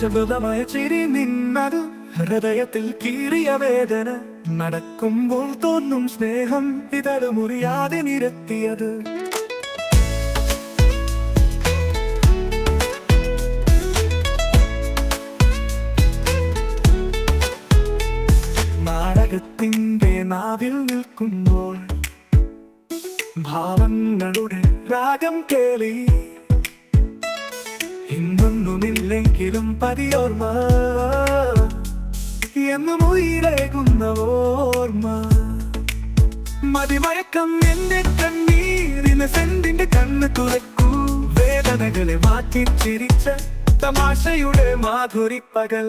നിശബ്ദമായ ചിരി നിന്നത് ഹൃദയത്തിൽ കീറിയ വേദന. നടക്കുമ്പോൾ തോന്നും സ്നേഹം ഇതള് മുറിയാതെ നിരത്തിയത്. നാടകത്തിന്റെ നാവിൽ നിൽക്കുമ്പോൾ ഭാവങ്ങളുടെ രാഗം കേളി. ഇന്നൊന്നുമില്ലെങ്കിലും പതിയോർമ്മ എന്നും ഉയരേകുന്ന ഓർമ്മ. മതിമയക്കം എന്റെ കണ്ണീരിന് സെന്റിന്റെ കണ്ണ് തുറക്കൂ. വേദനകളെ മാറ്റി ചിരിച്ച തമാശയുടെ മാധുരി പകൽ.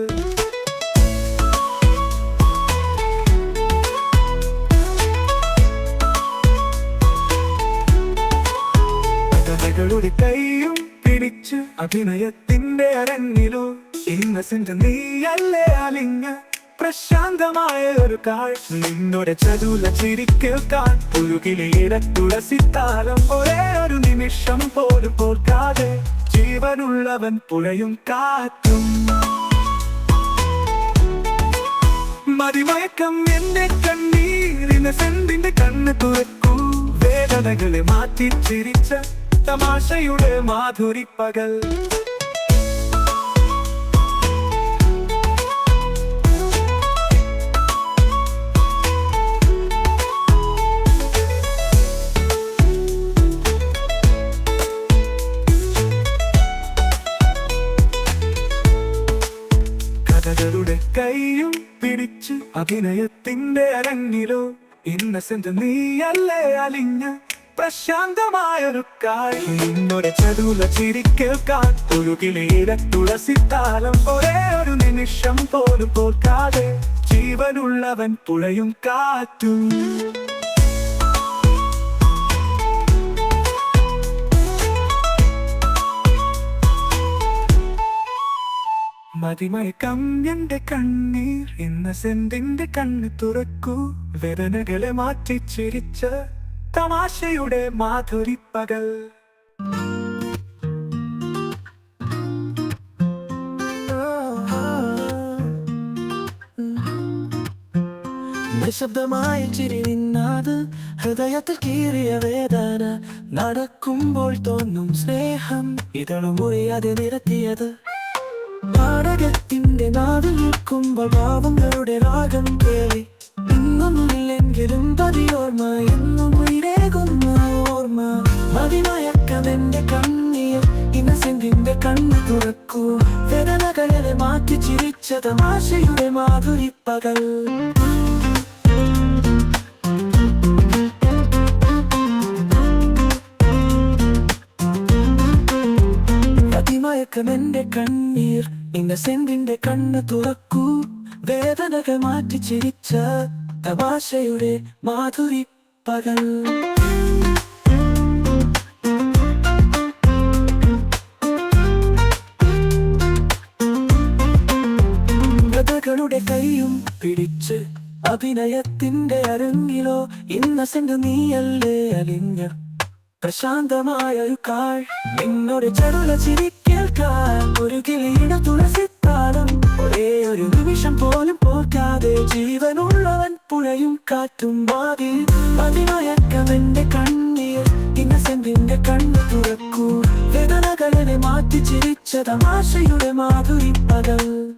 കളുടെ കൈയും പിടിച്ച് അഭിനയത്തിന്റെ അരങ്ങിലോ ഇന്നസെന്റ് നീയല്ലേ അലിഞ്ഞ പ്രശാന്തമായ ഒരു കാഴ്ച. നിന്നോടെ ചതുല ചിരി കേൾക്കാൻ ഒരു കിളിയുടെ തുളസിത്താലം. ഒരേ ഒരു നിമിഷം പോലും പോർക്കാതെ ജീവനുള്ളവൻ പുഴയും കാറ്റും. മതിമയക്കം എന്റെ കണ്ണീരിന് സെന്റിന്റെ കണ്ണ് തുറക്കൂ. വേദനകളെ മാറ്റി ചിരിച്ച തമാശയുടെ മാധുരി പകൽ. കഥകളുടെ കൈയും പിടിച്ച് അഭിനയത്തിന്റെ അരങ്ങിലോ ഇന്നസെന്റ് നീയല്ലേ അലിഞ്ഞ പ്രശാന്തമായൊരു കാഴ്ച. നിന്നോടെ ചതുല ചിരി കേൾക്കാൻ ഒരു കിളിയുടെ തുളസിത്താലം. ഒരേ ഒരു നിമിഷം പോലും പോർക്കാതെ ജീവനുള്ളവൻ പുഴയും കാറ്റും. മതിമയക്കം എന്റെ കണ്ണീർ ഇന്നസെന്റിന്റെ കണ്ണ് തുറക്കൂ. വേദനകളെ മാറ്റി ചിരിച്ച തമാശയുടെ മാധുരി പകൽ. നിശബ്ദമായ ചിരി നിന്നത് ഹൃദയത്തിൽ കീറിയ വേദന. നടക്കുമ്പോൾ തോന്നും സ്നേഹം ഇതളു മുറിയാതെ നിരത്തിയത്. നാടകത്തിന്റെ നാവിൽ നിൽക്കുമ്പോൾ ഭാവങ്ങളുടെ രാഗം കേളി. ഇന്നൊന്നുമില്ലെങ്കിലും പതിയോർമ്മ എന്നും ഉയരേകുന്ന ഓർമ്മ. മതിമയക്കം എന്റെ കണ്ണീർ ഇന്നസെന്റിന്റെ കണ്ണ് തുറക്കൂ. വേദനകളെ മാറ്റി ചിരിച്ച തമാശയുടെ മാധുരി പകൽ. മതിമയക്കം എന്റെ കണ്ണീർ ഇന്നസെന്റിന്റെ കണ്ണ് തുറക്കൂ. വേദനകൾ മാറ്റി ചിരിച്ച തമാശയുടെ മാധുരി പകൽ. കഥകളുടെ കൈയും പിടിച്ച് അഭിനയത്തിന്റെ അരങ്ങിലോ ഇന്നസെന്റ് നീയല്ലേ അലിഞ്ഞ പ്രശാന്തമായ ഒരു കാഴ്ച. നിന്നോട് ചെറുല ചിരി കേൾക്കാൻ ഒരു കിളിയുടെ തുളസിത്താലം. ഒരേ ഒരു നിമിഷം പോലും പോർക്കാതെ ജീവനുള്ളവൻ പുഴയും കാറ്റും. മതിമയക്കം എന്റെ കണ്ണീർ ഇന്നസെന്റിന്റെ കണ്ണ് തുറക്കൂ. വേദനകളെ മാറ്റി ചിരിച്ച തമാശയുടെ മാധുരി പകൽ.